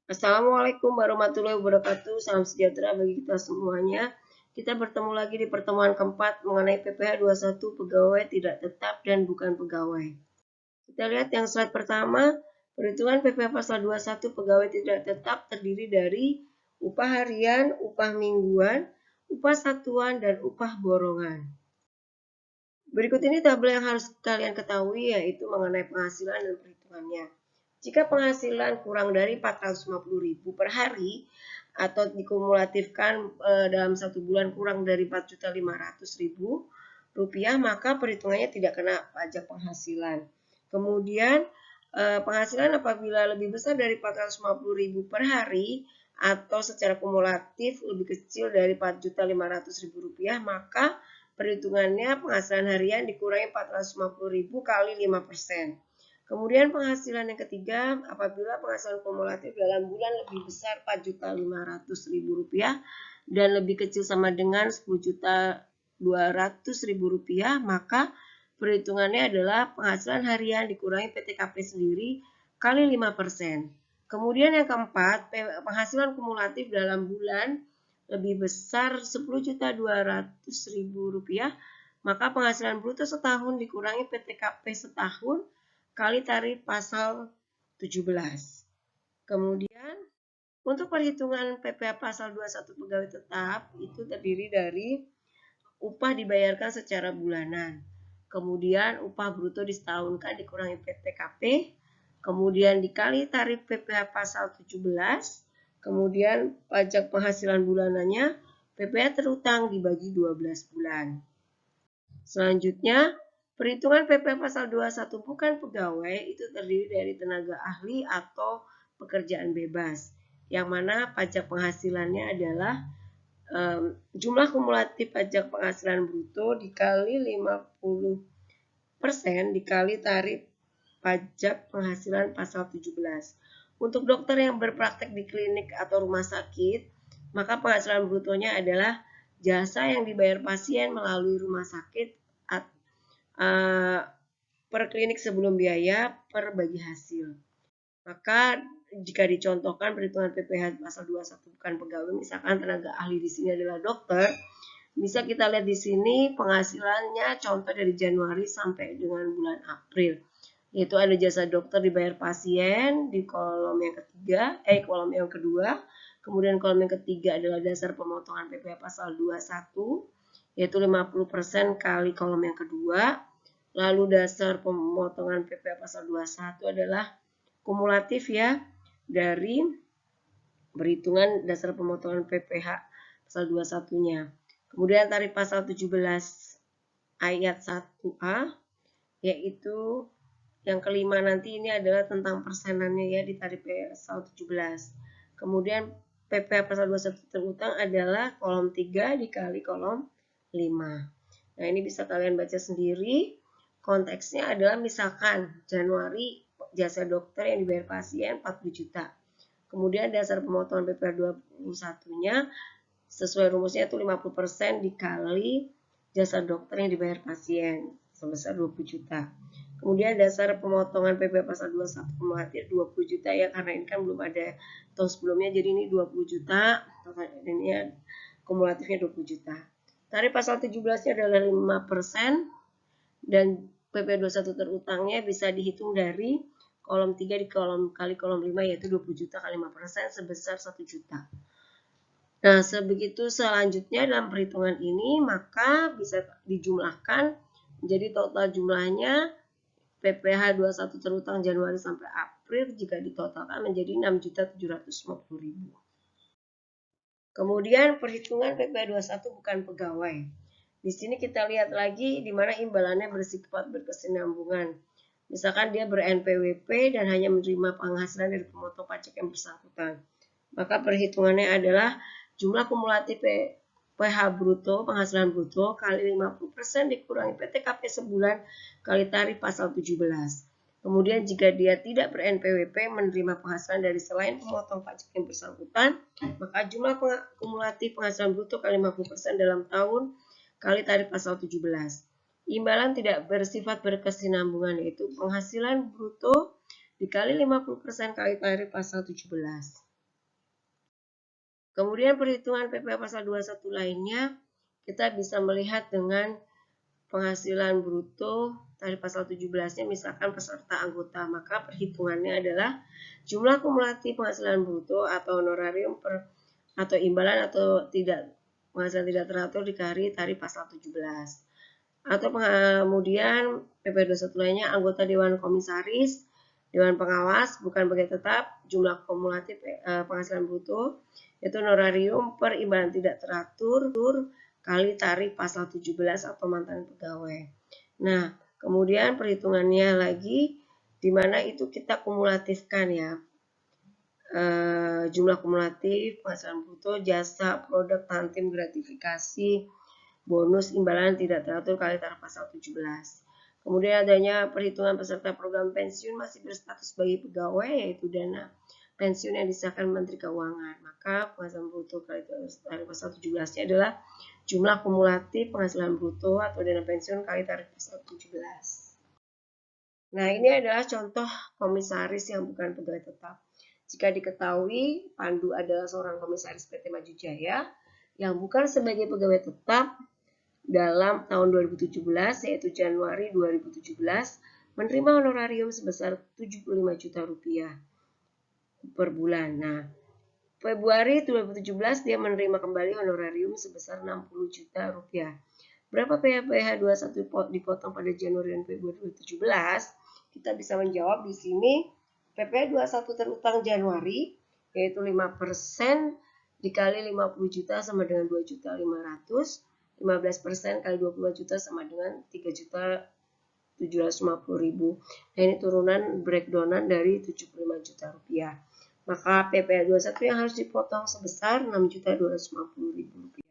Assalamualaikum warahmatullahi wabarakatuh. Salam sejahtera bagi kita semuanya. Kita bertemu lagi di pertemuan keempat mengenai PPh 21 pegawai tidak tetap dan bukan pegawai. Kita lihat yang slide pertama, perhitungan PPh pasal 21 pegawai tidak tetap terdiri dari upah harian, upah mingguan, upah satuan, dan upah borongan. Berikut ini tabel yang harus kalian ketahui, yaitu mengenai penghasilan dan perhitungannya. Jika penghasilan kurang dari 450.000 per hari atau dikumulatifkan dalam satu bulan kurang dari 4.500.000 rupiah, maka perhitungannya tidak kena pajak penghasilan. Kemudian penghasilan apabila lebih besar dari 450.000 per hari atau secara kumulatif lebih kecil dari 4.500.000 rupiah, maka perhitungannya penghasilan harian dikurangi 450.000 kali 5%. Kemudian penghasilan yang ketiga, apabila penghasilan kumulatif dalam bulan lebih besar 4.500.000 rupiah dan lebih kecil sama dengan 10.200.000 rupiah, maka perhitungannya adalah penghasilan harian dikurangi PTKP sendiri kali 5%. Kemudian yang keempat, penghasilan kumulatif dalam bulan lebih besar 10.200.000 rupiah, maka penghasilan bruto setahun dikurangi PTKP setahun kali tarif pasal 17. Kemudian untuk perhitungan PPh pasal 21 pegawai tetap itu terdiri dari upah dibayarkan secara bulanan. Kemudian upah bruto disetahunkan dikurangi PTKP, kemudian dikali tarif PPh pasal 17, kemudian pajak penghasilan bulanannya, PPh terutang dibagi 12 bulan. Selanjutnya, perhitungan PPh pasal 21 bukan pegawai itu terdiri dari tenaga ahli atau pekerjaan bebas, yang mana pajak penghasilannya adalah jumlah kumulatif pajak penghasilan bruto dikali 50% dikali tarif pajak penghasilan pasal 17. Untuk dokter yang berpraktek di klinik atau rumah sakit, maka penghasilan brutonya adalah jasa yang dibayar pasien melalui rumah sakit per klinik sebelum biaya per bagi hasil. Maka jika dicontohkan perhitungan PPh pasal 21 bukan pegawai, misalkan tenaga ahli di sini adalah dokter, bisa kita lihat di sini penghasilannya contoh dari Januari sampai dengan bulan April. Yaitu ada jasa dokter dibayar pasien di kolom yang ketiga, kolom yang kedua. Kemudian kolom yang ketiga adalah dasar pemotongan PPh pasal 21, yaitu 50% kali kolom yang kedua. Lalu dasar pemotongan PPh pasal 21 adalah kumulatif ya, dari perhitungan dasar pemotongan PPh pasal 21-nya. Kemudian tarif pasal 17 ayat 1A, yaitu yang kelima nanti ini adalah tentang persenannya ya di tarif pasal 17. Kemudian PPh pasal 21 terutang adalah kolom 3 dikali kolom 5. Nah, ini bisa kalian baca sendiri. Konteksnya adalah misalkan Januari jasa dokter yang dibayar pasien 40 juta. Kemudian dasar pemotongan PPh 21-nya sesuai rumusnya itu 50% dikali jasa dokter yang dibayar pasien sebesar 20 juta. Kemudian dasar pemotongan PPh pasal 21 kumulatif 20 juta ya, karena ini kan belum ada tahun sebelumnya, jadi ini 20 juta, ini kumulatifnya 20 juta. Tarif pasal 17-nya adalah 5% dan PPh 21 terutangnya bisa dihitung dari kolom 3 di kolom kali kolom 5, yaitu 20 juta kali 5% sebesar 1 juta. Nah, sebegitu selanjutnya dalam perhitungan ini maka bisa dijumlahkan menjadi total jumlahnya PPh 21 terutang Januari sampai April jika ditotalkan menjadi 6.750.000. Kemudian perhitungan PPh 21 bukan pegawai. Di sini kita lihat lagi di mana imbalannya bersifat berkesinambungan. Misalkan dia ber-NPWP dan hanya menerima penghasilan dari pemotong pajak yang bersangkutan. Maka perhitungannya adalah jumlah kumulatif PH bruto, penghasilan bruto, kali 50% dikurangi PTKP sebulan kali tarif pasal 17. Kemudian jika dia tidak ber-NPWP menerima penghasilan dari selain pemotong pajak yang bersangkutan, maka jumlah kumulatif penghasilan bruto kali 50% dalam tahun kali tarif pasal 17. Imbalan tidak bersifat berkesinambungan, yaitu penghasilan bruto dikali 50% kali tarif pasal 17. Kemudian perhitungan PPh pasal 21 lainnya, kita bisa melihat dengan penghasilan bruto tarif pasal 17-nya misalkan peserta anggota, maka perhitungannya adalah jumlah kumulatif penghasilan bruto atau honorarium per atau imbalan atau tidak penghasilan tidak teratur dikali tarif pasal 17. Atau kemudian PP 21 lainnya anggota Dewan Komisaris, Dewan Pengawas bukan pegawai tetap, jumlah kumulatif penghasilan bruto yaitu honorarium per imbalan tidak teratur kali tarif pasal 17 atau mantan pegawai. Nah, kemudian perhitungannya lagi di mana itu kita kumulatifkan ya. Jumlah kumulatif penghasilan bruto, jasa, produk, tantim, gratifikasi, bonus, imbalan tidak teratur kali tarif pasal 17. Kemudian adanya perhitungan peserta program pensiun masih berstatus sebagai pegawai yaitu dana pensiun yang disahkan Menteri Keuangan. Maka penghasilan bruto kali tarif pasal 17-nya adalah jumlah kumulatif penghasilan bruto atau dana pensiun kali tarif pasal 17. Nah, ini adalah contoh komisaris yang bukan pegawai tetap. Jika diketahui Pandu adalah seorang komisaris PT Maju Jaya yang bukan sebagai pegawai tetap dalam tahun 2017 yaitu Januari 2017 menerima honorarium sebesar 75 juta rupiah per bulan. Nah, Februari 2017 dia menerima kembali honorarium sebesar 60 juta rupiah. Berapa PPh 21 dipotong pada Januari dan Februari 2017? Kita bisa menjawab di sini PPh 21 terutang Januari yaitu 5% dikali 50 juta sama dengan 2 juta 500, 15% kali 25 juta sama dengan 3 juta 750.000. Nah, ini turunan breakdownan dari 75 juta rupiah. Maka PPh 21 yang harus dipotong sebesar 6.250.000 rupiah.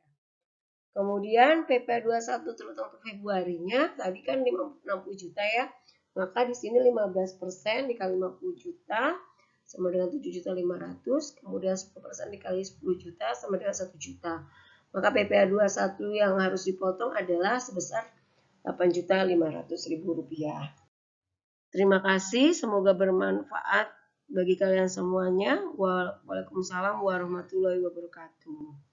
Kemudian PPh 21 terutang untuk Februarinya tadi kan 60 juta ya. Maka di sini 15% dikali 50 juta sama dengan 7.500.000, kemudian 10% dikali 10 juta sama dengan 1 juta. Maka PPh 21 yang harus dipotong adalah sebesar 8.500.000 rupiah. Terima kasih, semoga bermanfaat bagi kalian semuanya. Waalaikumsalam warahmatullahi wabarakatuh.